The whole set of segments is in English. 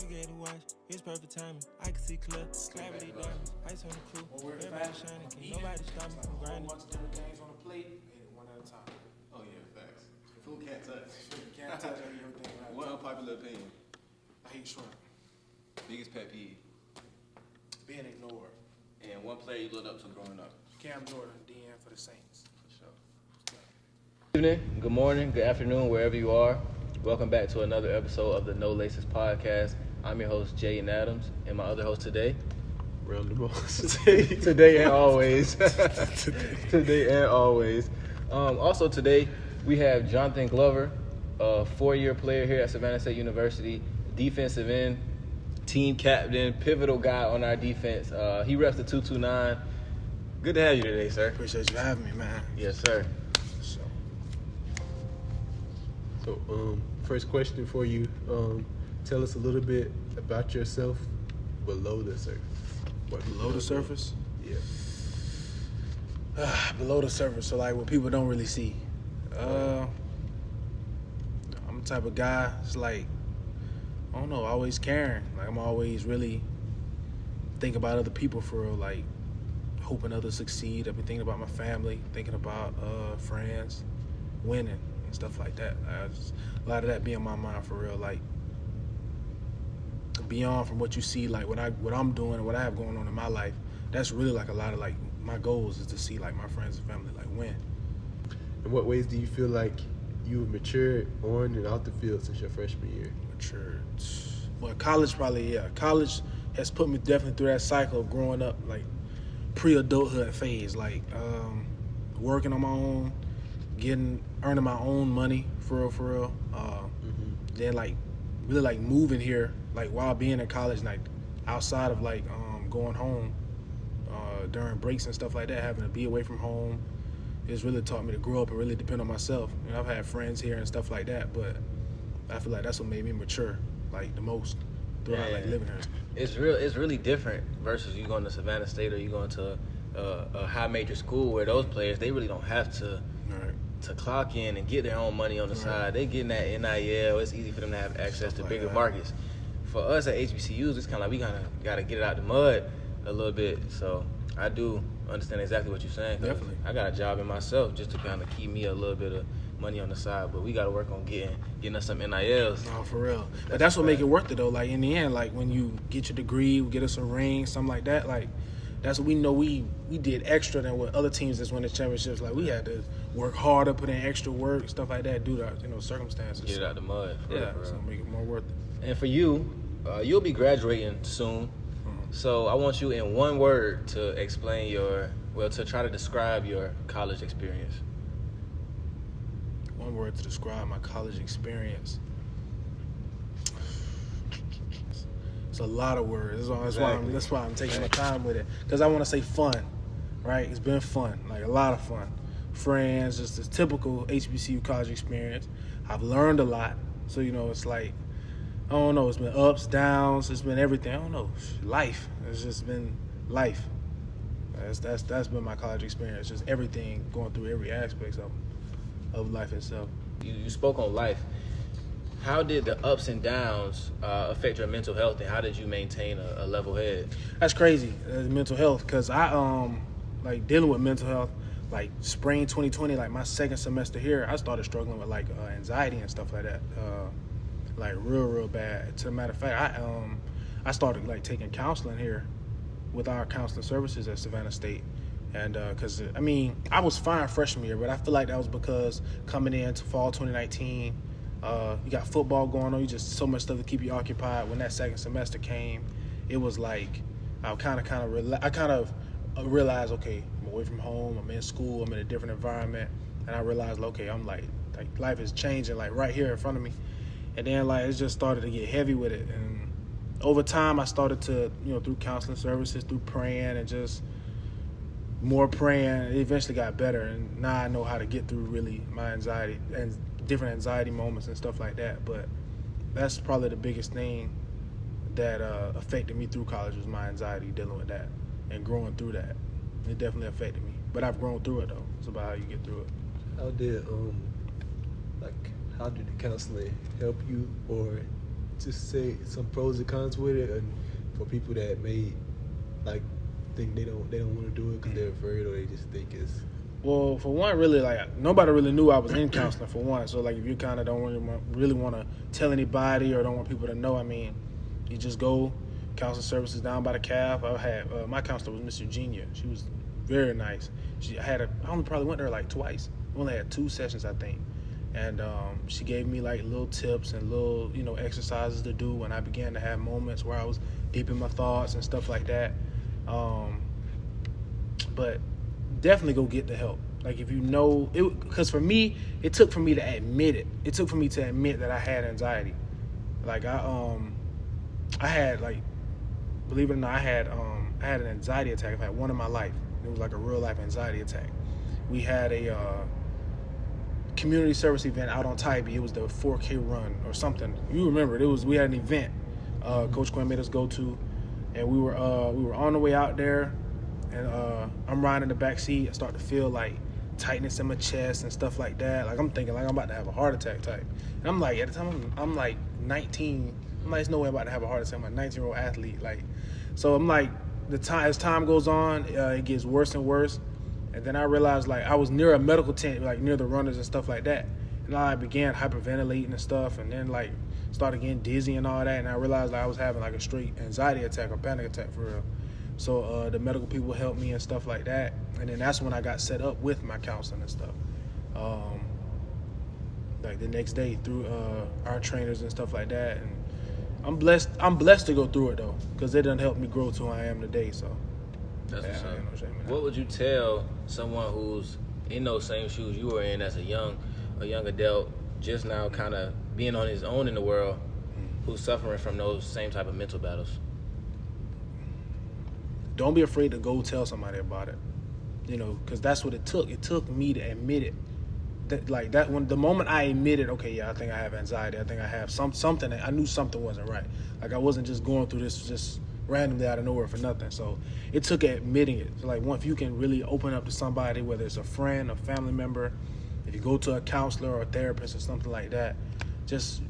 gave the watch, it's perfect timing. I can see clear, clarity diamonds, ice on the crew. Everybody shining, can't nobody stop me from grinding. Bunch of different things on the plate, hit it one at a time. Oh yeah, facts. Food can't touch. Can't touch everything. One unpopular opinion. I hate shrimp. Biggest pet peeve. Being ignored. And one player you looked up to growing up. Cam Jordan, DN for the Saints. For sure. Good evening, good morning, good afternoon, wherever you are. Welcome back to another episode of the No Laces podcast. I'm your host, JADON'S, and my other host today, RANDALL. today and always. Today and always. Also today, we have Jonathon Glover, a 4-year player here at Savannah State University, defensive end, team captain, pivotal guy on our defense. He reps the 229. Good to have you today, sir. Appreciate you having me, man. Yes, sir. So, first question for you. Tell us a little bit about yourself below the surface. Below the surface? Yeah. Below the surface, so like what people don't really see. I'm the type of guy, it's like, I don't know, always caring. Like I'm always really thinking about other people for real, like hoping others succeed. I've been thinking about my family, thinking about friends, winning and stuff like that. A lot of that be on my mind for real, like beyond from what you see, like what I'm doing and what I have going on in my life. That's really like a lot of like my goals is to see like my friends and family like win. In what ways do you feel like you've matured on and off the field since your freshman year? Matured. Well, college probably, yeah. College has put me definitely through that cycle of growing up, like pre-adulthood phase, like working on my own, earning my own money for real. Then like really like moving here, like while being in college, like outside of like going home during breaks and stuff like that, having to be away from home, it's really taught me to grow up and really depend on myself. You know, I've had friends here and stuff like that, but I feel like that's what made me mature, like the most throughout like living here. It's really different versus you going to Savannah State or you going to a high major school where those players, they really don't have to clock in and get their own money on the side. They getting that NIL. It's easy for them to have access to bigger markets. For us at HBCUs, it's kind of like we got to get it out the mud a little bit. So I do understand exactly what you're saying. Definitely. I got a job in myself just to kind of keep me a little bit of money on the side, but we got to work on getting us some NILs. No, for real. But that's what make it worth it though. Like in the end, like when you get your degree, get us a ring, something like that. Like that's what we know. We did extra than what other teams that's winning championships. Like we had to work harder, put in extra work, stuff like that, due to circumstances. Get it out the mud. So make it more worth it. And for you, you'll be graduating soon. So I want you in one word to explain to try to describe your college experience. One word to describe my college experience. It's a lot of words. That's why I'm taking my time with it. Because I want to say fun, right? It's been fun, like a lot of fun. Friends, just this typical HBCU college experience. I've learned a lot. So, it's like, I don't know, it's been ups, downs, it's been everything. I don't know, life. It's just been life. That's been my college experience. Just everything, going through every aspect of life itself. You spoke on life. How did the ups and downs affect your mental health, and how did you maintain a level head? That's crazy, mental health, because I like dealing with mental health. Like spring 2020, like my second semester here, I started struggling with like anxiety and stuff like that. Like real bad. To the matter of fact, I started like taking counseling here with our counseling services at Savannah State, and because I was fine freshman year, but I feel like that was because coming into fall 2019, you got football going on, you just so much stuff to keep you occupied. When that second semester came, it was like I kind of realized, okay, I'm away from home, I'm in school, I'm in a different environment, and I realized, okay, I'm like life is changing like right here in front of me. And then like it just started to get heavy with it, and over time I started to, through counseling services, through praying and just more praying, it eventually got better, and now I know how to get through really my anxiety and different anxiety moments and stuff like that. But that's probably the biggest thing that affected me through college was my anxiety, dealing with that and growing through that. It definitely affected me, but I've grown through it though. It's about how you get through it. How did the counseling help you or just say some pros and cons with it, and for people that may like think they don't want to do it because they're afraid or they just think it's. Well, for one, really, like, nobody really knew I was in counseling, for one. So, like, if you kind of don't really want to tell anybody or don't want people to know, I mean, you just go, counseling services down by the calf. I had, my counselor was Miss Eugenia. She was very nice. I only probably went there, like, twice. We only had 2 sessions, I think. And she gave me, like, little tips and little, exercises to do when I began to have moments where I was deep in my thoughts and stuff like that. But definitely go get the help. Like, if you know, because for me, it took for me to admit it. It took for me to admit that I had anxiety. Like, I had, like, believe it or not, I had an anxiety attack. I've had one in my life. It was like a real life anxiety attack. We had a community service event out on Tybee. It was the 4K run or something. You remember it? We had an event. Coach Quinn made us go to, and we were on the way out there. And I'm riding in the back seat. I start to feel like tightness in my chest and stuff like that. Like, I'm thinking like I'm about to have a heart attack type. And I'm like, at the time I'm like 19. I'm like, there's no way I'm about to have a heart attack. I'm a 19-year-old athlete. Like, so I'm like, as time goes on, it gets worse and worse. And then I realized, like, I was near a medical tent, like near the runners and stuff like that. And I began hyperventilating and stuff, and then like started getting dizzy and all that. And I realized like, I was having like a straight anxiety attack or panic attack for real. So the medical people helped me and stuff like that. And then that's when I got set up with my counseling and stuff. Like the next day through our trainers and stuff like that. And I'm blessed to go through it though, because it done helped me grow to who I am today. So that's what's up. no shame in that. What would you tell someone who's in those same shoes you were in as a young adult, just now kind of being on his own in the world, who's suffering from those same type of mental battles? Don't be afraid to go tell somebody about it, because that's what it took. It took me to admit it. When the moment I admitted, okay, yeah, I think I have anxiety. I think I have something. I knew something wasn't right. Like, I wasn't just going through this just randomly out of nowhere for nothing. So it took admitting it. So, like, if you can really open up to somebody, whether it's a friend, a family member, if you go to a counselor or a therapist or something like that, just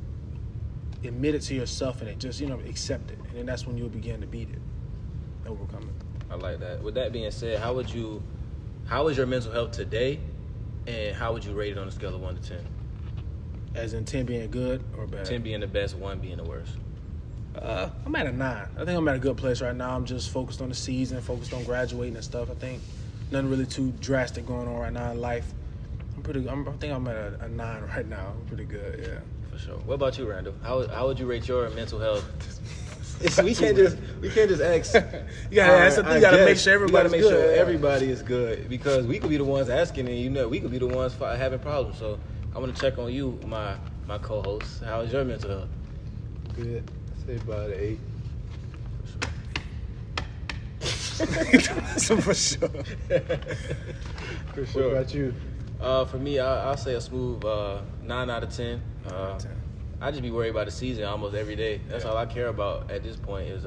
admit it to yourself and just accept it, and then that's when you'll begin to beat it. Overcome it. I like that. With that being said, how is your mental health today, and how would you rate it on a scale of 1 to 10? As in 10 being good or bad? 10 being the best, 1 being the worst. I'm at a 9. I think I'm at a good place right now. I'm just focused on the season, focused on graduating and stuff. I think nothing really too drastic going on right now in life. I think I'm at a 9 right now. I'm pretty good, yeah. For sure. What about you, Randall? How would you rate your mental health? We can't just ask. You gotta make sure everybody's good. Sure everybody is good, because we could be the ones asking, and we could be the ones having problems. So I want to check on you, my co-host. How is your mental health? Good. I say about an 8. For sure. For sure. What about you? For me, I'll say a smooth 9 out of 10. I just be worried about the season almost every day. That's all I care about at this point is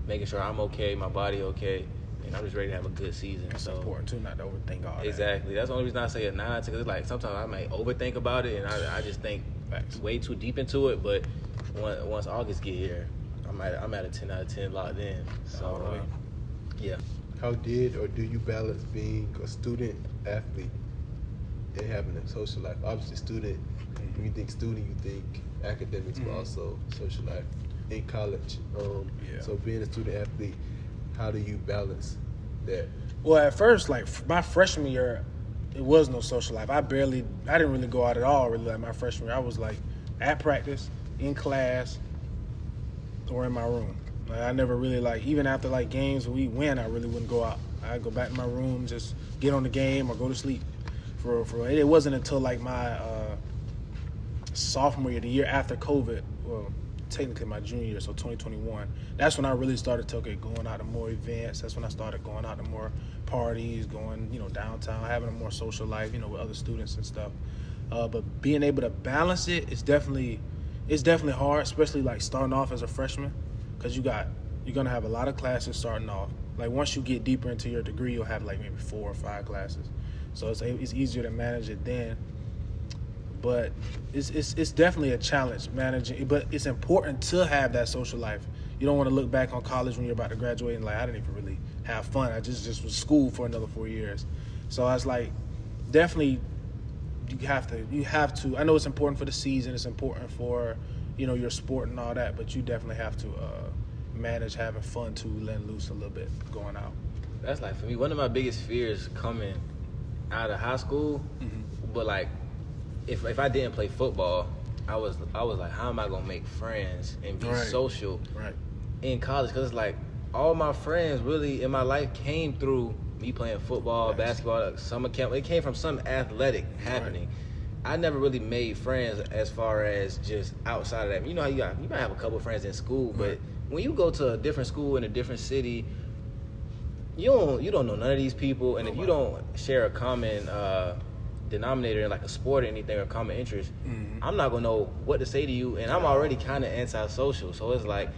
making sure I'm okay, my body okay, and I'm just ready to have a good season. It's so important too, not to overthink all that. Exactly. That's the only reason I say a 9, because it's like sometimes I might overthink about it, and I just think way too deep into it. But once August get here, I'm at a 10 out of 10 locked in. So yeah. How did or do you balance being a student athlete and having a social life? Obviously, student. When you think student, you think academics, but also social life in college. So being a student athlete, how do you balance that? Well, at first, like my freshman year, it was no social life. I didn't really go out at all. Really, like my freshman year, I was like at practice, in class, or in my room. Like, I never really even after like games when we win, I really wouldn't go out. I'd go back to my room, just get on the game or go to sleep. For it wasn't until like my sophomore year, the year after COVID, well, technically my junior year, so 2021, that's when I really started going out to more events. That's when I started going out to more parties, going, downtown, having a more social life, with other students and stuff. But being able to balance it is definitely hard, especially like starting off as a freshman, because you're gonna have a lot of classes starting off. Like once you get deeper into your degree, you'll have like maybe 4 or 5 classes. So it's easier to manage it then. but it's definitely a challenge managing. But it's important to have that social life. You don't want to look back on college when you're about to graduate and like, I didn't even really have fun. I just was school for another 4 years. So I was like, definitely, you have to. I know it's important for the season. It's important for, your sport and all that. But you definitely have to manage having fun too, letting loose a little bit, going out. That's like, for me, one of my biggest fears coming out of high school. But like, if I didn't play football, I was like, how am I gonna make friends and be social in college? Because it's like, all my friends really in my life came through me playing football, basketball, summer camp. It came from some athletic happening. I never really made friends as far as just outside of that. You know how you might have a couple friends in school, but when you go to a different school in a different city, you don't know none of these people, and if you don't share a common denominator in like a sport or anything or common interest, I'm not gonna know what to say to you, and I'm already kind of antisocial. So it's like,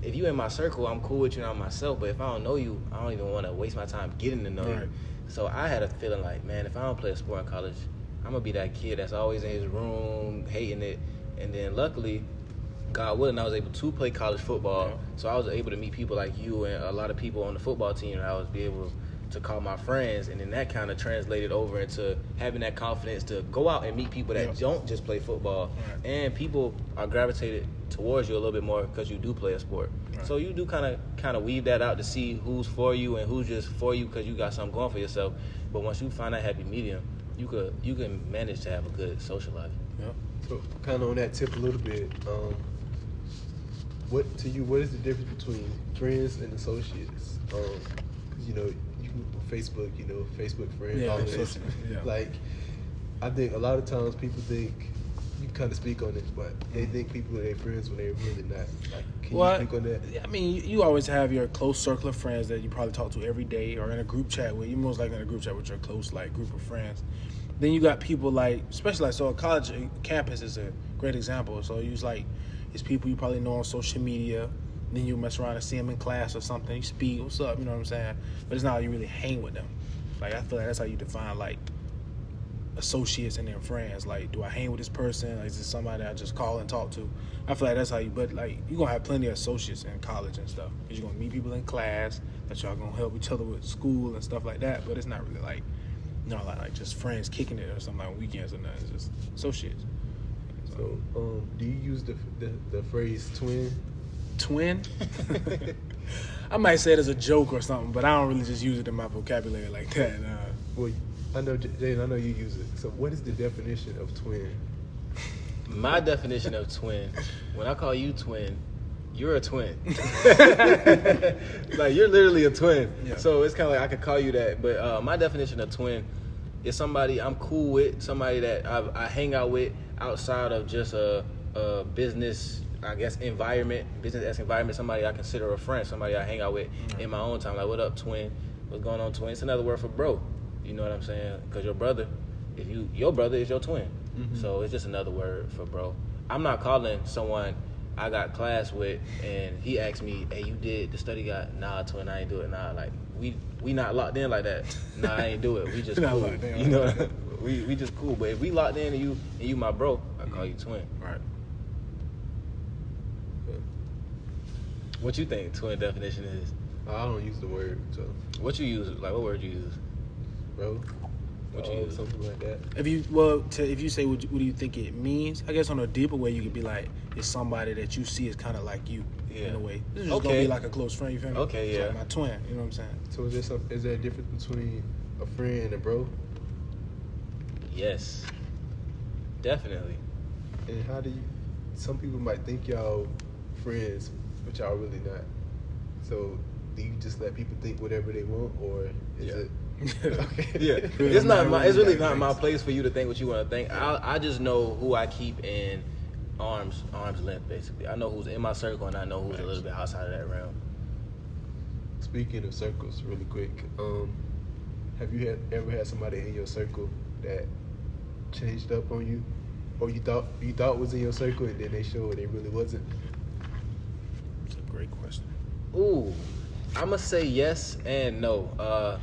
if you in my circle, I'm cool with you and I'm myself, but if I don't know you, I don't even want to waste my time getting to know you. So I had a feeling like, man, if I don't play a sport in college, I'm gonna be that kid that's always in his room hating it. And then luckily, God willing, I was able to play college football, so I was able to meet people like you and a lot of people on the football team, and I was able to call my friends, and then that kind of translated over into having that confidence to go out and meet people that don't just play football, and people are gravitated towards you a little bit more because you do play a sport. So you do kind of weave that out to see who's for you and who's just for you because you got something going for yourself. But once you find that happy medium, you can manage to have a good social life. So kind of on that tip a little bit, what is the difference between friends and associates? Because you can Facebook, Facebook friends, all this. Like, I think a lot of times people think, you kind of speak on it, but they think people are their friends when they're really not. Like, can you speak on that? I mean, you always have your close circle of friends that you probably talk to every day, or in a group chat with. You most likely in a group chat with your close group of friends. Then you got people like, especially like, so a college campus is a great example. So it's people you probably know on social media. Then you mess around and see them in class or something. You speak, what's up, you know what I'm saying? But it's not how you really hang with them. Like, I feel like that's how you define, like, associates and their friends. Like, do I hang with this person? Like, is this somebody I just call and talk to? I feel like that's how but, like, you're going to have plenty of associates in college and stuff. Because you're going to meet people in class that y'all going to help each other with school and stuff like that. But it's not really, like, like just friends kicking it or something like weekends or nothing. It's just associates. So, do you use the phrase twin? Twin? I might say it as a joke or something, but I don't really just use it in my vocabulary like that. Well, I know, Jaden, I know you use it. So what is the definition of twin? My definition of twin, when I call you twin, you're a twin. Like, you're literally a twin. Yeah. So it's kind of like I could call you that. But my definition of twin is somebody I'm cool with, somebody that I hang out with outside of just a business, I guess, business-esque environment, somebody I consider a friend, somebody I hang out with in my own time. Like, what up, twin? What's going on, twin? It's another word for bro. You know what I'm saying? Because your brother is your twin. So it's just another word for bro. I'm not calling someone I got class with and he asked me, hey, you did the study guide? Nah, twin, I ain't do it. Nah, like, we not locked in like that. Nah, I ain't do it. We just cool. You know, we just cool. But if we locked in and you my bro, I call you twin. Right. What you think twin definition is? I don't use the word. So what you use? Like, what word you use? Bro. What you use? Something like that. If you say what do you think it means? I guess on a deeper way, you could be like, it's somebody that you see is kind of like you in a way. This is just gonna be like a close friend. You feel me? Okay, it's yeah. like my twin. You know what I'm saying? So is there a difference between a friend and a bro? Yes, definitely. And how do you? Some people might think y'all friends, but y'all really not. So do you just let people think whatever they want, or is it? Okay. Yeah, it's really not my place for you to think what you want to think. I just know who I keep in arm's length, basically. I know who's in my circle, and I know who's a little bit outside of that realm. Speaking of circles, really quick, have you ever had somebody in your circle that changed up on you, or you thought was in your circle, and then they showed it really wasn't? It's a great question. Ooh, I'm gonna say yes and no.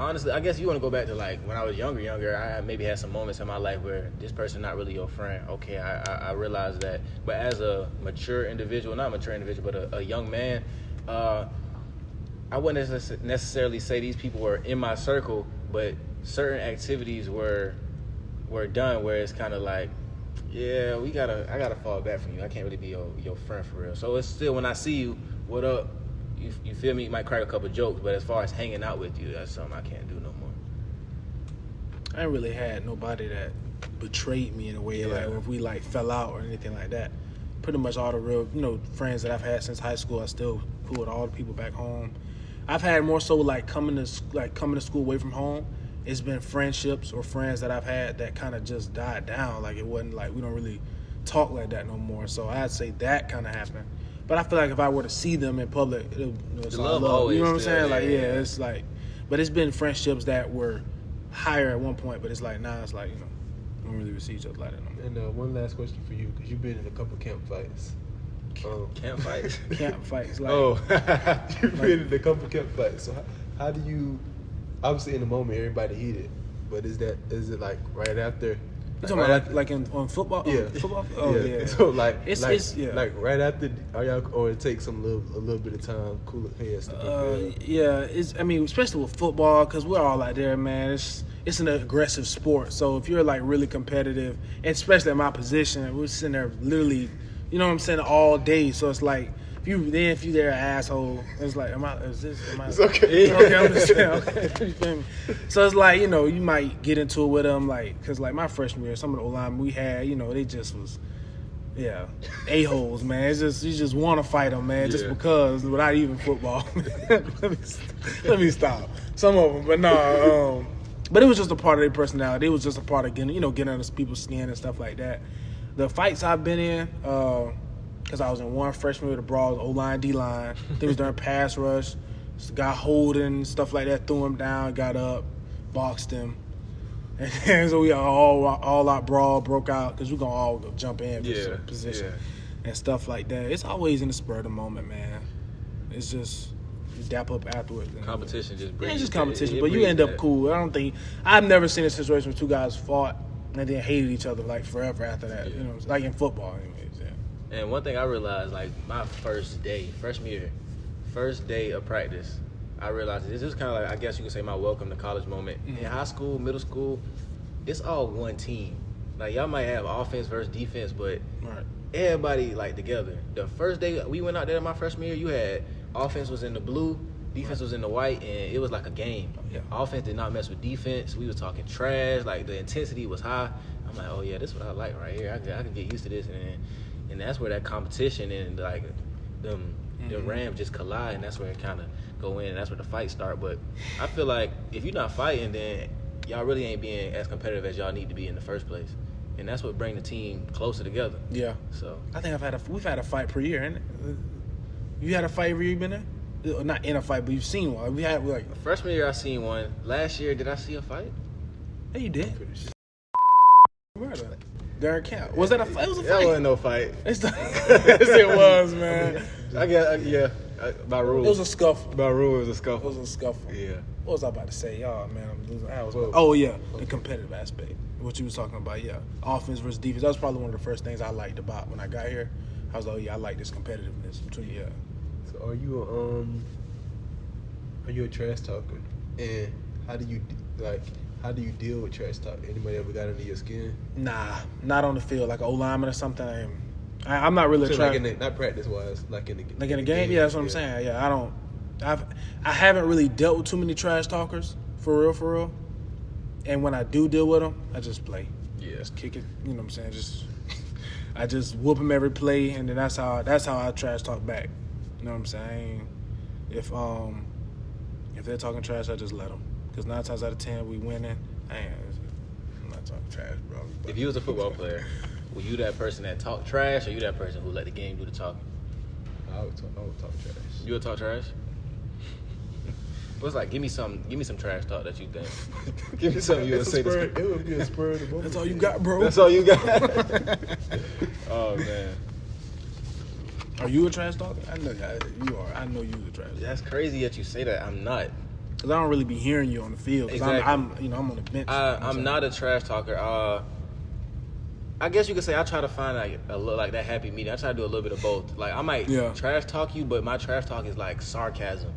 honestly, I guess you want to go back to like when I was younger. I maybe had some moments in my life where this person not really your friend. Okay, I realized that. But as a mature individual, not mature individual, but a young man, I wouldn't necessarily say these people were in my circle, but certain activities were done where it's kind of like, yeah, I gotta fall back from you. I can't really be your friend for real. So it's still, when I see you, what up? You feel me? You might crack a couple jokes, but as far as hanging out with you, that's something I can't do no more. I ain't really had nobody that betrayed me in a way, like, or if we like fell out or anything like that. Pretty much all the real, friends that I've had since high school, I still cool with all the people back home. I've had more so like coming to school away from home. It's been friendships or friends that I've had that kind of just died down. Like, it wasn't like we don't really talk like that no more. So I'd say that kind of happened. But I feel like if I were to see them in public, it's love love. always You know what I'm saying? there, Like, yeah. it's like, but it's been friendships that were higher at one point, but it's like now it's like, we don't really see each other like that no more. And one last question for you, because you've been in a couple camp fights. Camp fights. Camp fights, like, You've been in a couple camp fights. So how do you? Obviously, in the moment, everybody heated, but is it like right after? you talking about like on football? Yeah. Football? Oh, yeah. So like right after, are y'all, or it takes a little bit of time, cool it heads to prepare? Yeah, especially with football, because we're all out there, man. It's an aggressive sport. So if you're like really competitive, and especially in my position, we're sitting there literally, you know what I'm saying, all day. So it's like if you there an asshole, it's like, am I? It's okay. Okay, I'm just saying. Okay, you feel me? So it's like, you might get into it with them, like, because like my freshman year, some of the O-line we had, they just was, a-holes, man. It's just, you just want to fight them, man, just because, without even football. let me stop. Some of them, but no. But it was just a part of their personality. It was just a part of getting under people's skin and stuff like that. The fights I've been in, because I was in one freshman with a brawl, O-line, D-line. It was during pass rush. Got holding, stuff like that, threw him down, got up, boxed him. And so we all out brawl, broke out, because we're going to all go jump in for position and stuff like that. It's always in the spur of the moment, man. It's just, you dap up afterwards. Competition just brings it's just it- competition, it but you brings end up that. cool. I've never seen a situation where two guys fought and then hated each other like forever after that. Yeah. Like in football, anyways. Yeah. And one thing I realized, like my first day, freshman year, first day of practice, I realized this is kind of like, I guess you could say, my welcome to college moment. In high school, middle school, it's all one team. Like, y'all might have offense versus defense, but Right. everybody like together. The first day we went out there my freshman year, you had offense was in the blue, defense was in the white, and it was like a game. Yeah. Offense did not mess with defense. We was talking trash. Like, the intensity was high. I'm like, oh yeah, this is what I like right here. I can get used to this, and that's where that competition and like the Rams just collide, and that's where it kind of go in, and that's where the fight start. But I feel like if you're not fighting, then y'all really ain't being as competitive as y'all need to be in the first place, and that's what bring the team closer together. Yeah. So I think we've had a fight per year, ain't it? You had a fight every year you been there? Not in a fight, but you've seen one. We had like, freshman year I seen one. Last year, did I see a fight? hey, you did. Murder. During camp. Was that a fight? It was a That fight. wasn't no fight. Yes, it was, man. I guess, by rule. It was a scuffle. By rule, it was a It scuffle. was a scuffle. Yeah. What was I about to say? Y'all, man, I'm losing. Whoa. Oh, yeah, the competitive aspect. What you was talking about, yeah. Offense versus defense. That was probably one of the first things I liked about when I got here. I was like, oh, yeah, I like this competitiveness between, yeah. So are you a trash talker? And how do you deal with trash talk? Anybody ever got under your skin? Nah, not on the field. Like an O-lineman or something. I'm not really So trying. like not practice wise, like in the Like in a game? Yeah, that's what I'm saying. Yeah, I haven't really dealt with too many trash talkers, for real. And when I do deal with them, I just play. Yeah. Just kick it, you know what I'm saying? I just whoop them every play, and then that's how I trash talk back. You know what I'm saying? If they're talking trash, I just let them. Because 9 times out of 10, we winning. I'm not talking trash, bro. If you was a football player, were you that person that talk trash, or you that person who let the game do the talking? I would talk trash. You would talk trash? What's like? Give me some trash talk that you think. Give me something you would say. It would be a spur of the moment. That's all you got, bro. That's all you got. Oh man, Are you a trash talker? I know you are. I know you a trash talker. that's crazy that you say that. I'm not. Because I don't really be hearing you on the field. Because Exactly. I'm on the bench. I'm not a trash talker. I guess you could say I try to find like that happy medium. I try to do a little bit of both. Like I might trash talk you, but my trash talk is like sarcasm.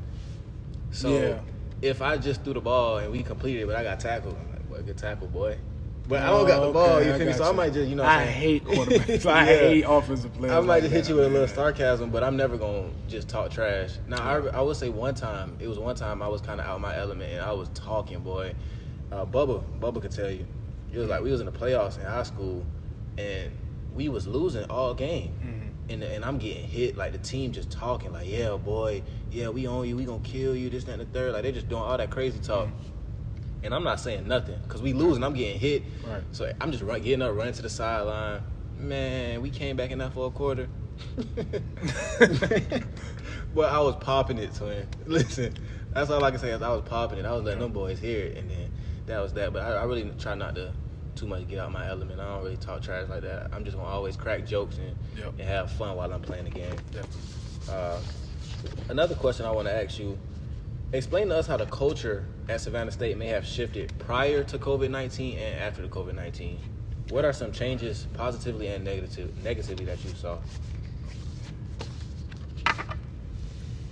So if I just threw the ball and we completed it, but I got tackled, I'm like, boy, good tackle, boy. But I don't got the ball, you feel me? So I might just, I hate quarterbacks. I hate offensive players. I might just hit you with a little sarcasm, but I'm never going to just talk trash. Now, I would say one time I was kind of out of my element, and I was talking, boy. Bubba could tell you. It was like we was in the playoffs in high school, and we was losing all game. And I'm getting hit, like the team just talking, like, yeah, boy, yeah, we own you, we gonna kill you, this, that, and the third. Like, they just doing all that crazy talk. And I'm not saying nothing, because we losing, I'm getting hit. Right. So I'm just getting up, running to the sideline. Man, we came back in that fourth quarter. But I was popping it, twin. Listen, that's all I can say is I was popping it. I was letting them boys hear it, and then that was that. But I really try not to too much get out my element. I don't really talk trash like that. I'm just going to always crack jokes and have fun while I'm playing the game. Another question I want to ask you, explain to us how the culture at Savannah State may have shifted prior to COVID-19 and after the COVID-19. What are some changes positively and negatively that you saw?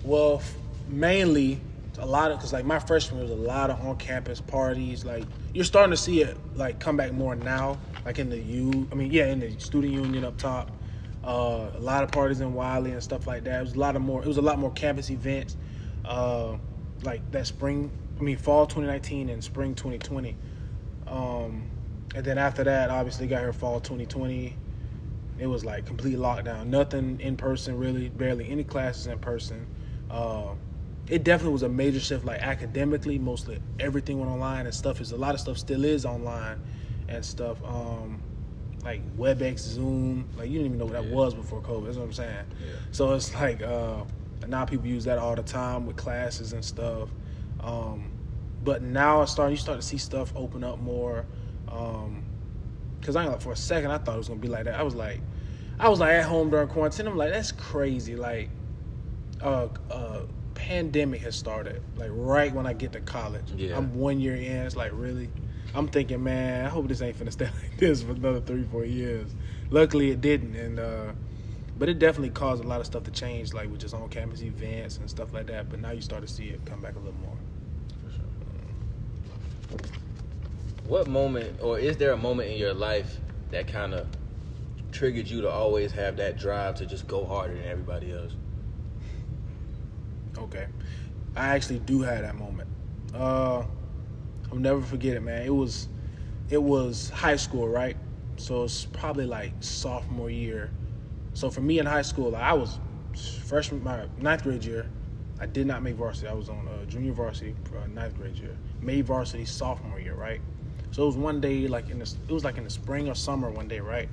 Well, mainly a lot of, because like my freshman was a lot of on-campus parties. Like you're starting to see it like come back more now, like in the in the student union up top. A lot of parties in Wiley and stuff like that. It was a lot more campus events. Like that fall 2019 and spring 2020. And then after that, obviously got here fall 2020. It was like complete lockdown. Nothing in person really, barely any classes in person. It definitely was a major shift, like academically, mostly everything went online and stuff. A lot of stuff still is online and stuff. Like WebEx, Zoom, like you didn't even know what that was before COVID. That's what I'm saying. Yeah. So it's like now people use that all the time with classes and stuff. But now you start to see stuff open up more. Cause for a second I thought it was gonna be like that. I was like at home during quarantine. I'm like, that's crazy. Like, pandemic has started. Like right when I get to college. Yeah. I'm 1 year in. It's like really. I'm thinking, man, I hope this ain't finna stay like this for another 3-4 years. Luckily, it didn't, and but it definitely caused a lot of stuff to change, like with just on-campus events and stuff like that. But now you start to see it come back a little more. For sure. What moment, or is there a moment in your life that kind of triggered you to always have that drive to just go harder than everybody else? Okay, I actually do have that moment. I'll never forget it, man. It was high school, right? So it's probably like sophomore year. So for me in high school, like I was freshman, my 9th grade year. I did not make varsity. I was on junior varsity for 9th grade year. Made varsity sophomore year, right? So it was one day, like in the spring or summer one day, right?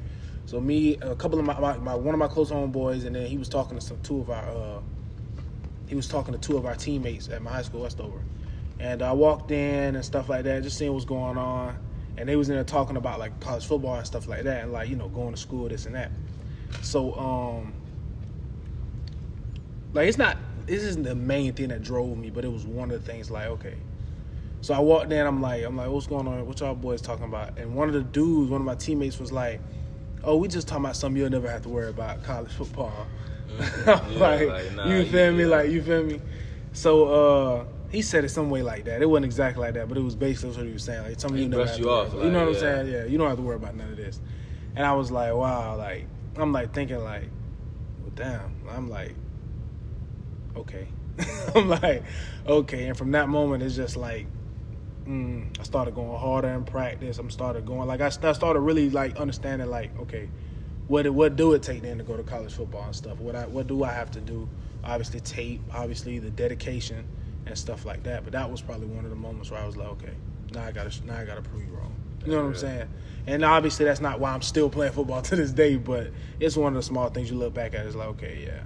So me, a couple of one of my close homeboys, and then he was talking to two of our teammates at my high school, Westover. And I walked in and stuff like that, just seeing what's going on. And they was in there talking about like college football and stuff like that, and like, going to school, this and that. So like this isn't the main thing that drove me, but it was one of the things. Like, okay. So I walked in, I'm like, what's going on? What y'all boys talking about? And one of my teammates was like, oh, we just talking about something you'll never have to worry about, college football. You feel me? Like, you feel me? So he said it some way like that. It wasn't exactly like that, but it was basically what he was saying. Like, something you never have to worry about. You know what I'm saying? Yeah, you don't have to worry about none of this. And I was like, wow, like, I'm like thinking like, well, damn. I'm like, okay. I'm like, okay. And from that moment, it's just like, I started going harder in practice. I started really like understanding like, okay, what do it take then to go to college football and stuff? What do I have to do? Obviously tape, obviously the dedication and stuff like that. But that was probably one of the moments where I was like, okay, now I gotta prove you wrong. You know what I'm saying? And obviously that's not why I'm still playing football to this day, but it's one of the small things you look back at. It's like, okay, yeah.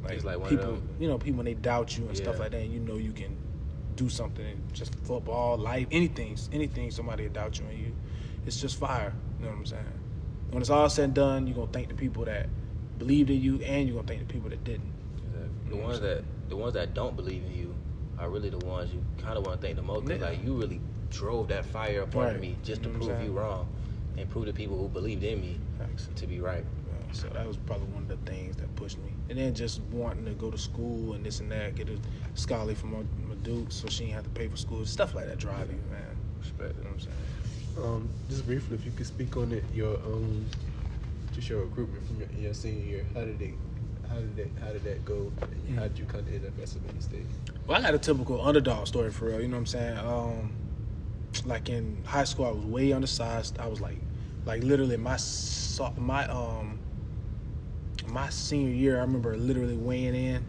Like, it's like people, people when they doubt you and stuff like that, and you can do something, just football, life, anything somebody will doubt you, and it's just fire. You know what I'm saying? When it's all said and done, you're gonna thank the people that believed in you, and you're gonna thank the people that didn't. Exactly. The ones that don't believe in you, are really the ones you kind of want to thank the most. Cause Yeah. like you really drove that fire up Right. under me just to You know what I'm prove you saying? wrong and prove to people who believed in me Facts. to be right. Yeah, so that was probably one of the things that pushed me. And then just wanting to go to school and this and that, get a scholarship from my dude so she didn't have to pay for school. Stuff like that drive you, man. Respect. You know what I'm saying? Just briefly, if you could speak on it, just your recruitment from your senior year. How did that go? And how did you kind of end up at Savannah State? Well, I got a typical underdog story for real. You know what I'm saying? Like in high school, I was way undersized. I was like literally my senior year. I remember literally weighing in.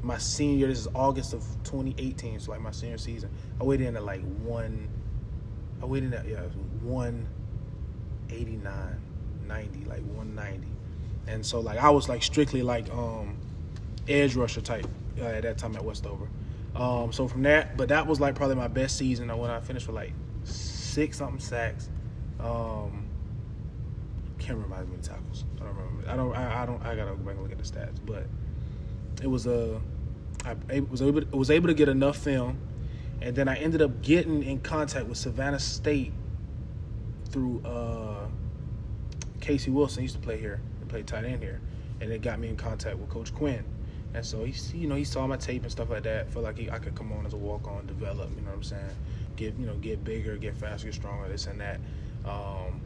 My senior year. This is August of 2018. So like my senior season, I weighed in at like 189, 90, like 190, and so like I was like strictly like edge rusher type at that time at Westover. So from that, but that was like probably my best season when I finished with like 6-something sacks. Can't remember how many tackles. I don't remember. I gotta go back and look at the stats, but it was I was able to get enough film, and then I ended up getting in contact with Savannah State through Casey Wilson. He used to play here and play tight end here, and it got me in contact with Coach Quinn. And so he saw my tape and stuff like that. Felt like I could come on as a walk-on, develop. You know what I'm saying? Get bigger, get faster, get stronger, this and that. And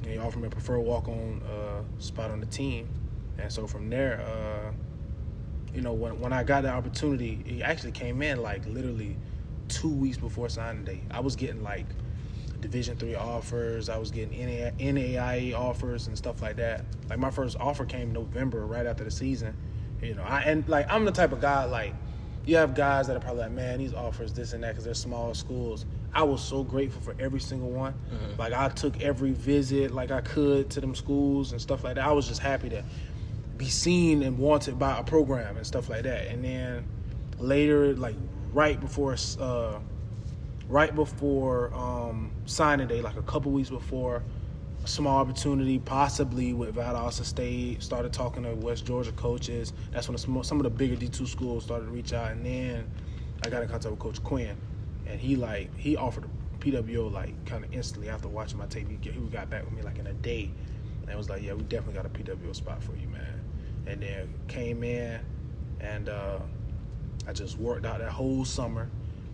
he offered me a preferred walk-on spot on the team. And so from there, when I got the opportunity, it actually came in like literally 2 weeks before signing day. I was getting like Division III offers. I was getting NAIA offers and stuff like that. Like my first offer came November, right after the season. I'm the type of guy, like, you have guys that are probably like, man, these offers, this and that, because they're small schools. I was so grateful for every single one. Mm-hmm. Like, I took every visit like I could to them schools and stuff like that. I was just happy to be seen and wanted by a program and stuff like that. And then later, like right before signing day, like a couple weeks before, a small opportunity, possibly with Valdosta State, started talking to West Georgia coaches. That's when some of the bigger D2 schools started to reach out, and then I got in contact with Coach Quinn, and he offered a PWO like kind of instantly after watching my tape. He got back with me like in a day, and was like, yeah, we definitely got a PWO spot for you, man. And then came in, and I just worked out that whole summer.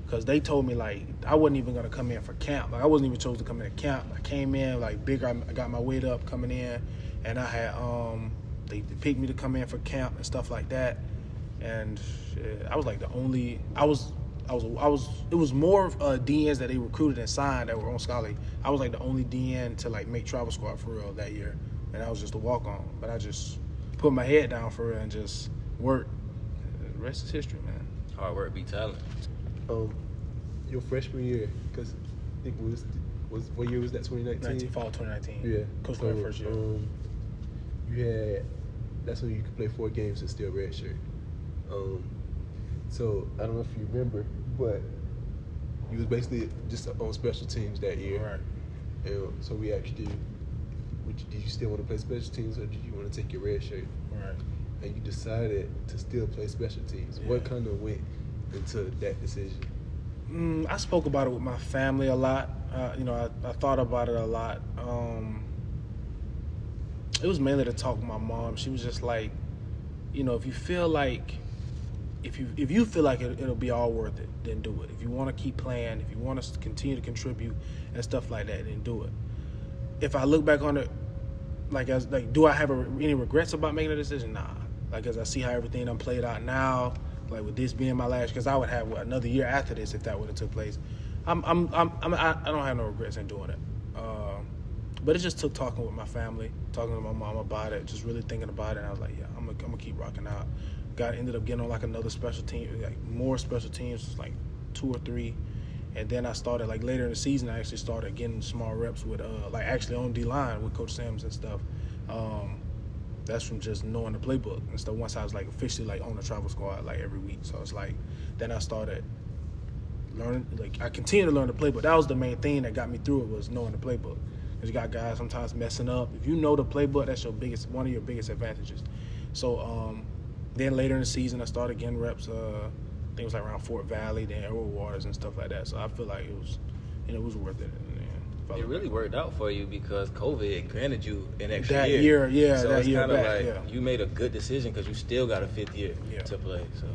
Because they told me, like, I wasn't even going to come in for camp. Like, I wasn't even chosen to come in at camp. I came in, like, bigger. I got my weight up coming in. And I had, they picked me to come in for camp and stuff like that. And shit, I was, like, the only, it was more of DNs that they recruited and signed that were on scholarship. I was, like, the only DN to, like, make travel squad for real that year. And I was just a walk-on. But I just put my head down for real and just worked. The rest is history, man. Hard work beat talent. Your freshman year, because I think what year was that? 2019. Fall 2019. Yeah. Coach Quinn first year. That's when you could play 4 games and still redshirt. So I don't know if you remember, but you was basically just on special teams that year. Right. And so we asked you, did you still want to play special teams, or did you want to take your red shirt? Right. And you decided to still play special teams. Yeah. What kind of went into that decision? I spoke about it with my family a lot. I thought about it a lot. It was mainly to talk with my mom. She was just like, if you feel like, if you feel like it'll be all worth it, then do it. If you want to keep playing, if you want to continue to contribute and stuff like that, then do it. If I look back on it, do I have any regrets about making a decision? Nah. Like, as I see how everything done played out now, like with this being my last, because I would have another year after this if that would have took place. I don't have no regrets in doing it. But it just took talking with my family, talking to my mom about it, just really thinking about it. And I was like, yeah, I'm gonna keep rocking out. Ended up getting on like another special team, like more special teams, like 2 or 3. And then I started, like later in the season, I actually started getting small reps with, like actually on D-line with Coach Sims and stuff. That's from just knowing the playbook and stuff. Once I was like officially like on the travel squad like every week. So it's like, then I started learning, like I continued to learn the playbook. That was the main thing that got me through it, was knowing the playbook. Because you got guys sometimes messing up. If you know the playbook, that's one of your biggest advantages. So then later in the season, I started getting reps. I think it was like around Fort Valley, then Arrow Waters and stuff like that. So I feel like it was, it was worth it. It really worked out for you because COVID granted you an extra that year. Yeah, so that it's year kind of back, like you made a good decision because you still got a 5th year to play. So.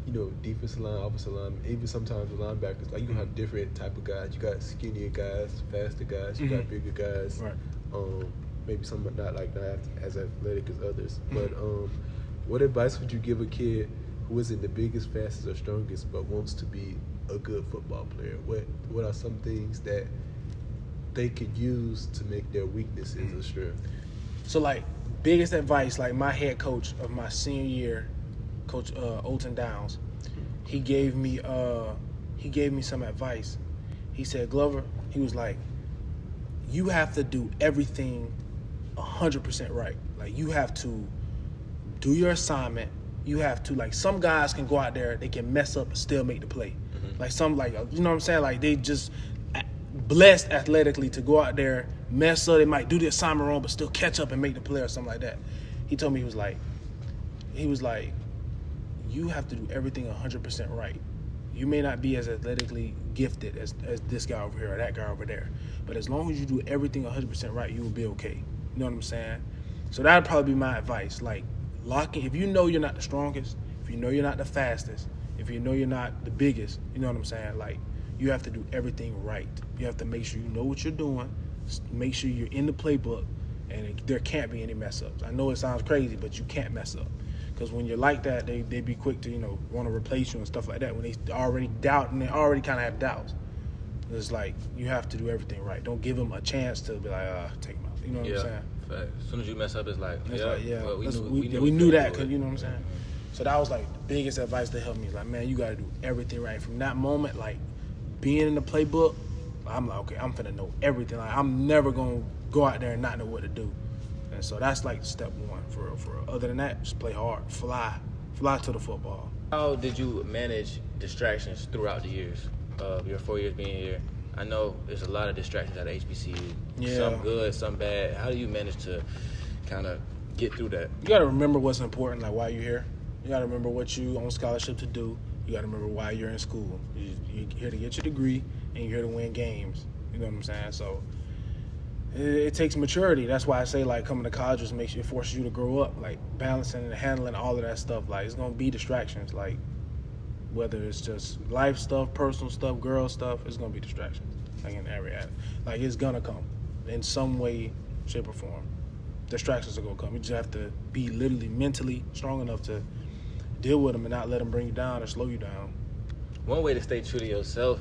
You know, defensive line, offensive line, even sometimes the linebackers, like you have different type of guys. You got skinnier guys, faster guys, you got bigger guys. Right. Maybe some not as athletic as others. But what advice would you give a kid who isn't the biggest, fastest, or strongest, but wants to be a good football player? What are some things that they could use to make their weaknesses a strength? So like biggest advice, like my head coach of my senior year, Coach Olton Downs, he gave me some advice. He said, Glover, he was like, you have to do everything 100% right. Like you have to do your assignment. You have to, like, some guys can go out there, they can mess up and still make the play. Like some, like, you know what I'm saying? Like they just blessed athletically to go out there, mess up. They might do the assignment wrong, but still catch up and make the play or something like that. He told me, he was like, you have to do everything 100% right. You may not be as athletically gifted as this guy over here or that guy over there, but as long as you do everything 100% right, you will be okay. You know what I'm saying? So that would probably be my advice. Like, locking, if you know you're not the strongest, if you know you're not the fastest, if you know you're not the biggest, you know what I'm saying? Like, you have to do everything right. You have to make sure you know what you're doing, make sure you're in the playbook, and there can't be any mess-ups. I know it sounds crazy, but you can't mess up. Because when you're like that, they be quick to, want to replace you and stuff like that. When they already doubt, and they already kind of have doubts. It's like, you have to do everything right. Don't give them a chance to be like, take them out. You know what I'm saying? Fact. As soon as you mess up, it's like, well, we knew that, because you know what I'm saying? So that was like the biggest advice that helped me. Like, man, you got to do everything right. From that moment, like, being in the playbook, I'm like, okay, I'm finna know everything. Like, I'm never going to go out there and not know what to do. And so that's like step one for real. Other than that, just play hard, fly to the football. How did you manage distractions throughout the years of your 4 years being here? I know there's a lot of distractions at HBCU. Yeah. Some good, some bad. How do you manage to kind of get through that? You got to remember what's important, like why you're here. You got to remember what you on scholarship to do. You got to remember why you're in school. You're here to get your degree, and you're here to win games. You know what I'm saying? So it takes maturity. That's why I say, like, coming to college just it forces you to grow up, like balancing and handling all of that stuff. Like, it's gonna be distractions, like whether it's just life stuff, personal stuff, girl stuff, it's gonna be distractions. Like in every area, like it's gonna come in some way, shape, or form. Distractions are gonna come. You just have to be literally mentally strong enough to deal with them and not let them bring you down or slow you down. One way to stay true to yourself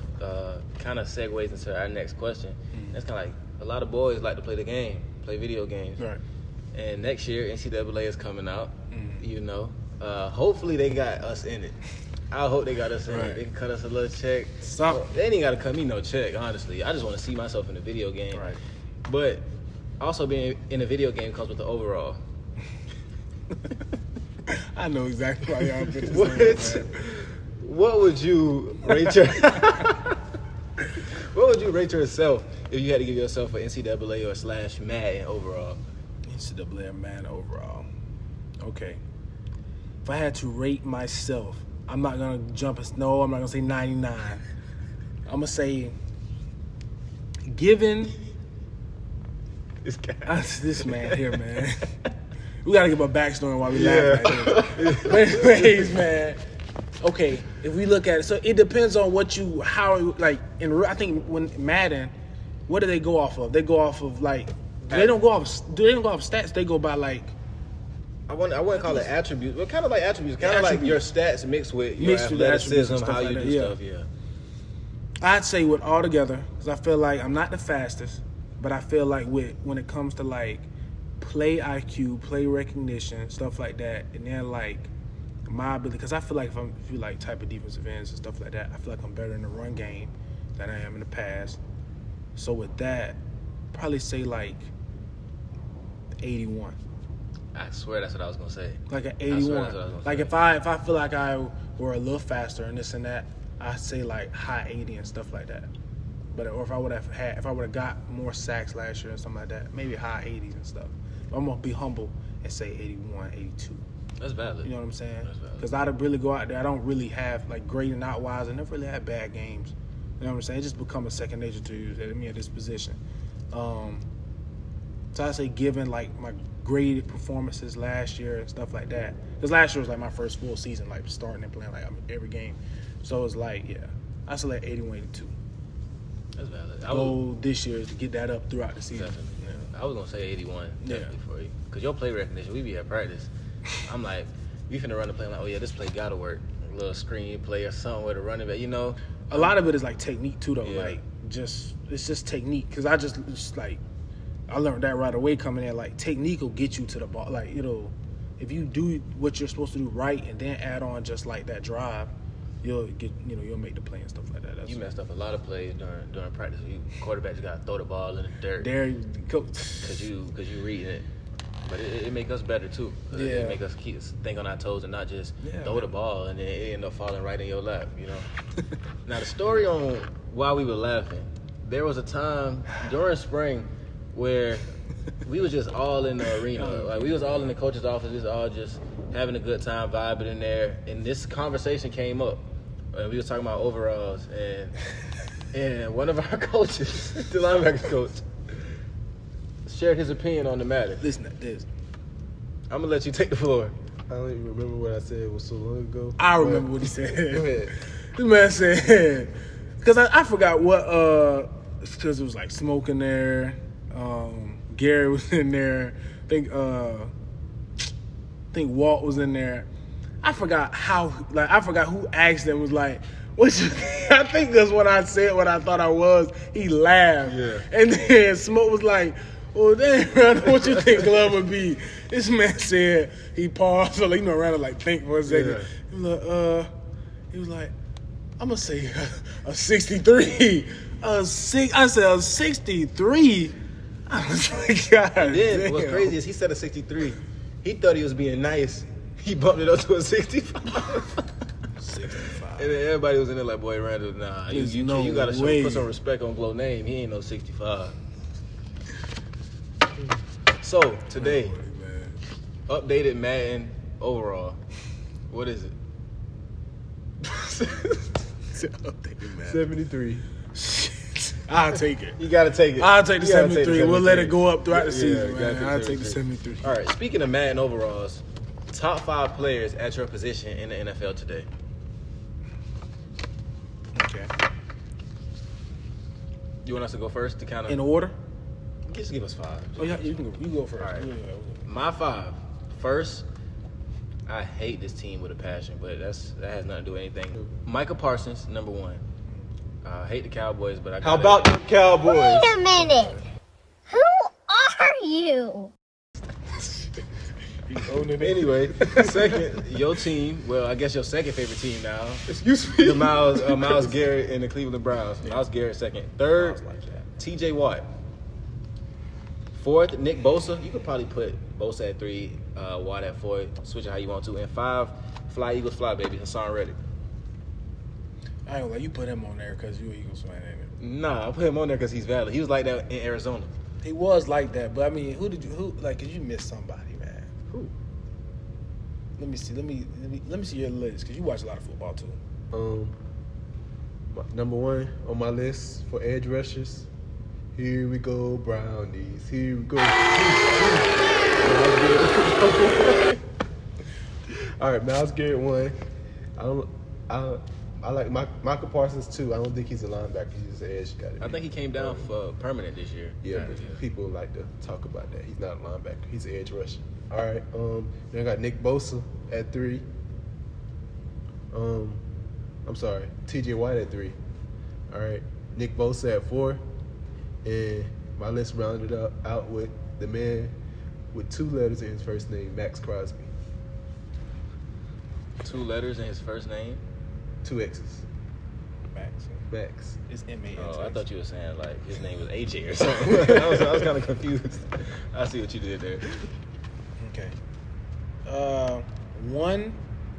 kind of segues into our next question. That's kind of like, a lot of boys like to play the game, play video games. Right. And next year, NCAA is coming out, hopefully they got us in it. I hope they got us in it. They can cut us a little check. They ain't got to cut me no check, honestly. I just want to see myself in the video game. Right. But also being in a video game comes with the overall. I know exactly why y'all put this in. What would you rate your What would you rate yourself if you had to give yourself an NCAA or / Madden overall? NCAA or Madden overall. Okay. If I had to rate myself, I'm not going to jump I'm not going to say 99. I'm going to say, given This guy. this man here, man. We got to give a backstory while we laugh right here. But anyways, man. Okay, if we look at it, so it depends on I think when Madden, what do they go off of? They go off of they don't go off stats. They go by like, I wouldn't call it attributes, but kind of like attributes, kind of like your stats mixed with your athleticism, how you do stuff. Yeah. I'd say with all together, because I feel like I'm not the fastest, but I feel like when it comes to like play IQ, play recognition, stuff like that, and then like my ability, because I feel like if you like type of defensive ends and stuff like that, I feel like I'm better in the run game than I am in the pass. So with that, probably say like 81. I swear that's what I was gonna say. Like an 81. Like if I feel like I were a little faster and this and that, I'd say like high 80 and stuff like that. But or if I would have got more sacks last year and something like that, maybe high 80s and stuff. But I'm gonna be humble and say 81, 82. That's valid. You know what I'm saying? That's valid. Because I really go out there. I don't really have, like, grading out wise. I never really had bad games. You know what I'm saying? It just become a second nature to me at this position. So I say given, like, my graded performances last year and stuff like that. Because last year was, like, my first full season, like, starting and playing, like, every game. So it's like, yeah, I select 81, 82. That's valid. Goal this year is to get that up throughout the season. Definitely. Yeah. I was gonna say 81 definitely for you, cause your play recognition. We be at practice. I'm like, we finna run the play. I'm like, oh yeah, this play gotta work. A little screen play or something with a running back. You know, A lot of it is like technique too, though. Yeah. Like it's just technique. Cause I just like I learned that right away coming in. Like technique will get you to the ball. Like if you do what you're supposed to do right and then add on just like that drive, you'll make the play and stuff like that. That's you messed up a lot of plays during practice. Quarterback just gotta throw the ball in the dirt. there you go. Cause you reading it. But it make us better too. Yeah. It make us think on our toes and not just throw the ball and then it end up falling right in your lap. You know. Now the story on why we were laughing. There was a time during spring where we was just all in the arena. Like we was all in the coach's office. We was all just having a good time, vibing in there. And this conversation came up. We was talking about overalls and one of our coaches, the linebacker coach, shared his opinion on the matter. Listen to this. I'm gonna let you take the floor. I don't even remember what I said. It was so long ago. I remember what he said. Go ahead. This man said, because I forgot what, because it was like Smoke in there, Gary was in there, I think Walt was in there. I forgot who asked him, was like, what you think? I think that's when I said what I thought I was. He laughed. Yeah. And then Smoke was like, well, damn, Randall, what you think Glove would be? This man said, he paused, so like, Randall like think for a second. Yeah. He was like, I'm gonna say a 63. I said a 63. I was like, God And then damn. what's crazy is he said a 63. He thought he was being nice. He bumped it up to a 65. 65. And then everybody was in there like, boy, Randall, nah, There's you no gotta way. put some respect on Glow name. He ain't no 65. So today, updated Madden overall. What is it? 73. Shit. I'll take it. You gotta take it. I'll take the You gotta 73. We'll let it go up throughout the Yeah, season, you gotta man. I'll take the 73. All right. Speaking of Madden overalls, top 5 players at your position in the NFL today. Okay. You want us to go first to kind of In order? just give us 5. Oh, yeah, you can go first. All right. Yeah. My 5. First, I hate this team with a passion, but that has nothing to do with anything. Micah Parsons, number 1. I hate the Cowboys, but I How gotta- about the Cowboys? Wait a minute. Who are you? Anyway, second, your team. Well, I guess your second favorite team now. Excuse me. The Myles Garrett and the Cleveland Browns. Myles Garrett second. Third, T.J. Watt. Fourth, Nick Bosa. You could probably put Bosa at 3, Watt at 4. Switch it how you want to. And 5, Fly Eagles Fly, baby. Hassan Reddick. I ain't gonna let you put him on there because you Eagles fan, ain't it? Nah, I put him on there because he's valid. He was like that in Arizona. He was like that, but I mean, who cause you missed somebody, man. Who? Let me see your list, because you watch a lot of football too. Number 1 on my list for edge rushers. Here we go, Brownies. Here we go. All right, Myles Garrett 1. I like Michael Parsons 2. I don't think he's a linebacker. He's an edge guy. I think he came down for permanent this year. Yeah, but people like to talk about that. He's not a linebacker. He's an edge rusher. All right. Then I got Nick Bosa at 3. I'm sorry, T.J. Watt at 3. All right, Nick Bosa at 4. And my list rounded out with the man with 2 letters in his first name, Max Crosby. 2 letters in his first name. 2 X's. Max. It's M-A-X. Oh, I thought you were saying like his name was AJ or something. I was kind of confused. I see what you did there. Okay. 1, I ain't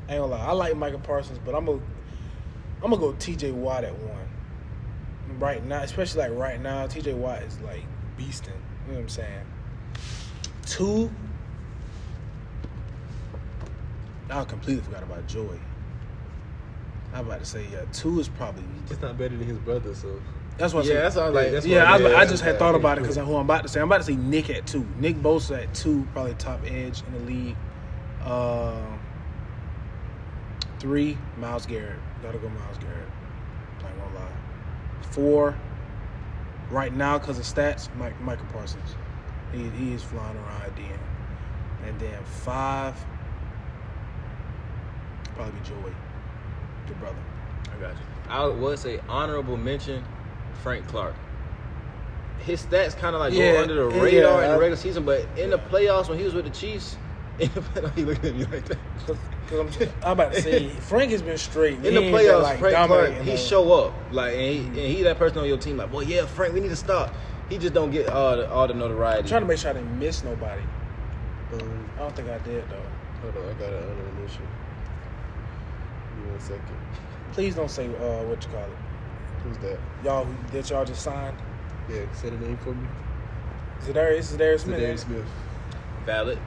gonna lie, I like Michael Parsons, but I'm gonna go T.J. Watt at 1. Right now, especially like right now, T.J. Watt is like beasting. You know what I'm saying? 2, I completely forgot about Joey. I'm about to say 2 is probably. It's not better than his brother, so. That's what. Yeah, that's all. Like, that's Yeah, what I just had thought about it because who I'm about to say. I'm about to say Nick at 2. Nick Bosa at 2, probably top edge in the league. 3, Myles Garrett. Gotta go Myles Garrett. I ain't gonna lie. 4, right now because of stats, Michael Parsons. He is flying around at the end. And then 5, probably be Joey, the brother. I got you. I would say honorable mention, Frank Clark. His stats kind of like go under the radar in the regular season, but in the playoffs when he was with the Chiefs, he looking at me like that. I'm about to say Frank has been straight. In the playoffs, Frank Clark, he show up like, and he that person on your team like, boy, yeah, Frank, we need to stop. He just don't get all the notoriety. I'm trying to make sure I didn't miss nobody. I don't think I did though. Hold on, I got an honorable mention. Give me 1 second. Please don't say what you call it. Who's that? Y'all just signed. Yeah, say the name for me. Zadarius Smith. Zadarius Smith. Valid.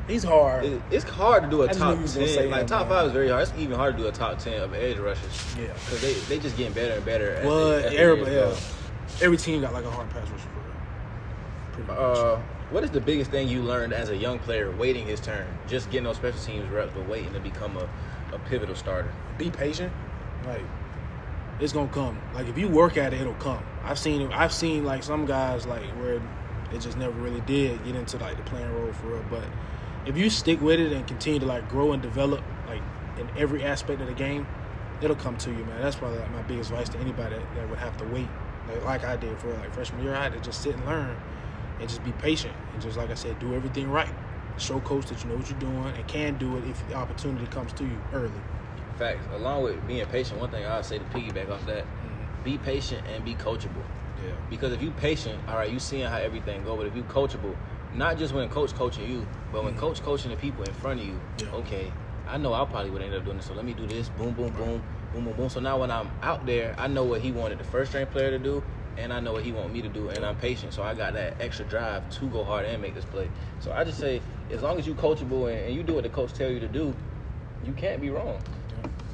He's hard. It's hard to do a I just top knew you was gonna say 10. Like him, top man. 5 is very hard. It's even hard to do a top 10 of edge rushers. Yeah. Because they just getting better and better. Well, every team got like a hard pass rusher for real. Pretty much. What is the biggest thing you learned as a young player waiting his turn? Just getting those special teams reps, but waiting to become a pivotal starter. Be patient. Like it's gonna come. Like if you work at it, it'll come. I've seen like some guys like where it just never really did get into like the playing role for real. But if you stick with it and continue to like grow and develop like in every aspect of the game, it'll come to you, man. That's probably like my biggest advice to anybody that would have to wait. Like I did for like freshman year, I had to just sit and learn and just be patient and just like I said, do everything right. Show coach that you know what you're doing and can do it if the opportunity comes to you early. Facts. Along with being patient, one thing I would say to piggyback off that, be patient and be coachable. Yeah. Because if you patient, all right, you seeing how everything go. But if you coachable, not just when coach coaching you, but when coach coaching the people in front of you, okay, I know I probably would end up doing this, so let me do this, boom, boom, boom, boom, boom, boom. So now when I'm out there, I know what he wanted the first string player to do, and I know what he want me to do, and I'm patient. So I got that extra drive to go hard and make this play. So I just say, as long as you coachable and you do what the coach tell you to do, you can't be wrong.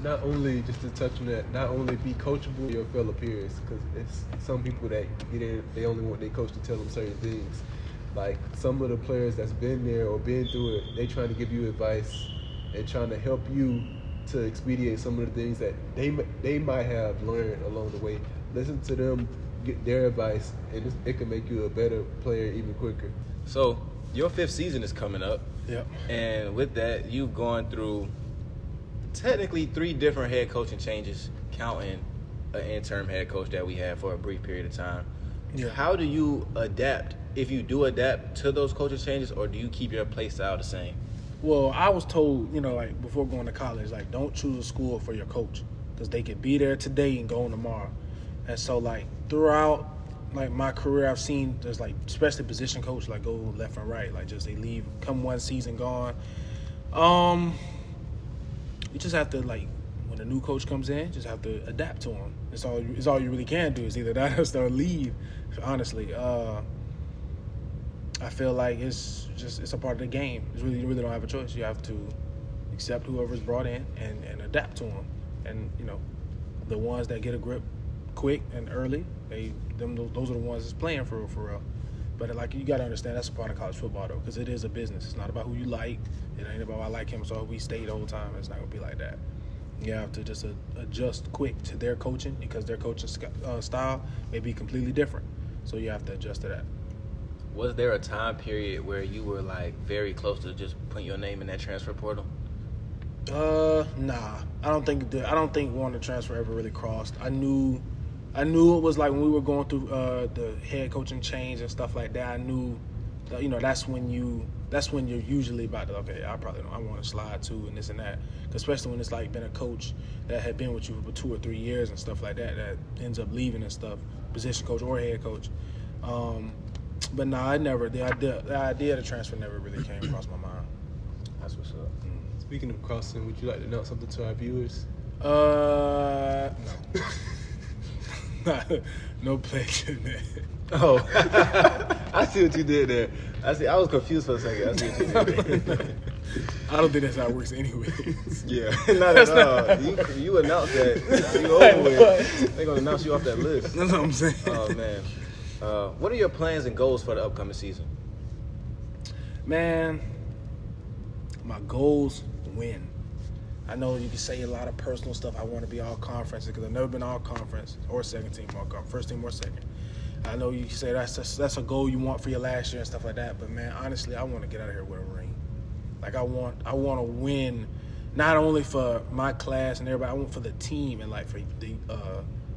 Not only, just to touch on that, not only be coachable your fellow peers, because it's some people that get in, they only want their coach to tell them certain things. Like some of the players that's been there or been through it, they trying to give you advice and trying to help you to expedite some of the things that they might have learned along the way. Listen to them, get their advice, and it can make you a better player even quicker. So your 5th season is coming up. Yep. And with that, you've gone through technically 3 different head coaching changes, counting an interim head coach that we had for a brief period of time. Yeah. How do you adapt, if you do adapt to those coaching changes, or do you keep your play style the same? Well, I was told, like before going to college, like don't choose a school for your coach because they could be there today and go tomorrow. And so like throughout like my career, I've seen there's like especially position coach like go left and right, like just they leave, come one season gone. You just have to like when a new coach comes in, just have to adapt to him. It's all you really can do is either that or leave. Honestly, I feel like it's a part of the game. You really don't have a choice. You have to accept whoever's brought in and adapt to them. And the ones that get a grip quick and early, those are the ones that's playing for real. But like you got to understand that's a part of college football though, because it is a business. It's not about who you like. It ain't about I like him, so we stay the whole time. It's not gonna be like that. You have to just adjust quick to their coaching because their coaching style may be completely different. So you have to adjust to that. Was there a time period where you were like very close to just putting your name in that transfer portal? Nah. I don't think one of the transfer ever really crossed. I knew it was like when we were going through the head coaching change and stuff like that. I knew that, that's when you're usually about to, okay, I want to slide too and this and that. Especially when it's like been a coach that had been with you for 2 or 3 years and stuff like that ends up leaving and stuff, position coach or head coach. But nah, the idea of the transfer never really came across my mind. That's what's up. Speaking of crossing, would you like to announce something to our viewers? No. No pledge in that. Oh, I see what you did there. I was confused for a second. I see what you did there. I don't think that's how it works anyway. Yeah, not at all. You announced that. You over with. They're going to announce you off that list. That's what I'm saying. Oh, man. What are your plans and goals for the upcoming season? Man, my goals, win. I know you can say a lot of personal stuff. I want to be all conference because I've never been all conference or second team all conference, first team or second. I know you can say that's a goal you want for your last year and stuff like that. But man, honestly, I want to get out of here with a ring. Like I want to win, not only for my class and everybody. I want for the team and like for the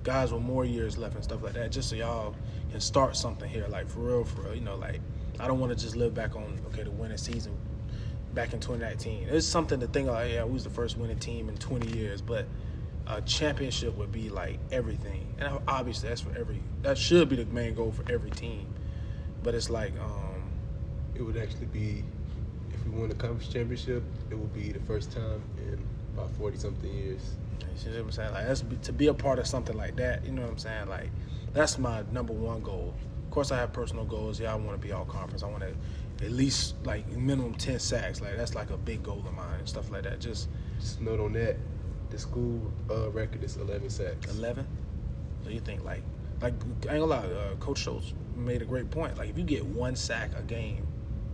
guys with more years left and stuff like that. Just so y'all can start something here, like for real. You know, like I don't want to just live back on the winning season. Back in 2019, it's something to think like, yeah, we was the first winning team in 20 years, but a championship would be like everything, and obviously that should be the main goal for every team. But it's like, it would actually be, if we won the conference championship, it would be the first time in about 40-something years. You know what I'm saying? Like to be a part of something like that. You know what I'm saying? Like that's my number one goal. Of course, I have personal goals. Yeah, I want to be all conference. I want to at least like minimum 10 sacks. Like that's like a big goal of mine and stuff like that. Just note on that, the school record is 11 sacks. 11. So you think like I ain't gonna lie, Coach Schultz made a great point. Like if you get 1 sack a game,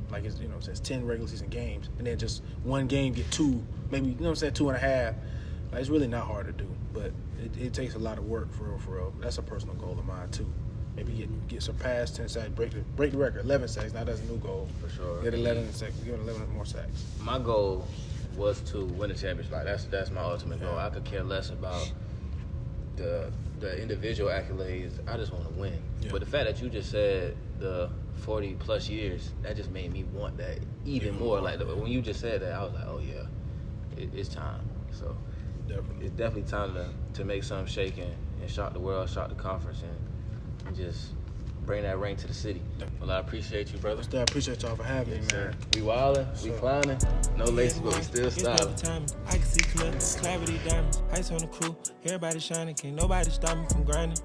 like it's, you know, it says 10 regular season games, and then just one game get 2, maybe, you know what I'm saying, 2.5. Like it's really not hard to do, but it takes a lot of work for real. That's a personal goal of mine too. Maybe get surpassed 10 sacks, break the record, 11 sacks. Now that's a new goal. For sure. Get 11 sacks, get 11 more sacks. My goal was to win a championship. Like that's my ultimate goal. I could care less about the individual accolades. I just want to win. Yeah. But the fact that you just said the 40 plus years, that just made me want that even more. Like when you just said that, I was like, oh yeah, it's time. So it's definitely time to make something shake and shock the world, shock the conference, and just bring that ring to the city. Well, I appreciate you, brother. I appreciate y'all for having me, man. We wildin', we clowning, no laces, but we still styling. I can see clear, clarity diamonds, ice on the crew. Everybody shining, can't nobody stop me from grinding.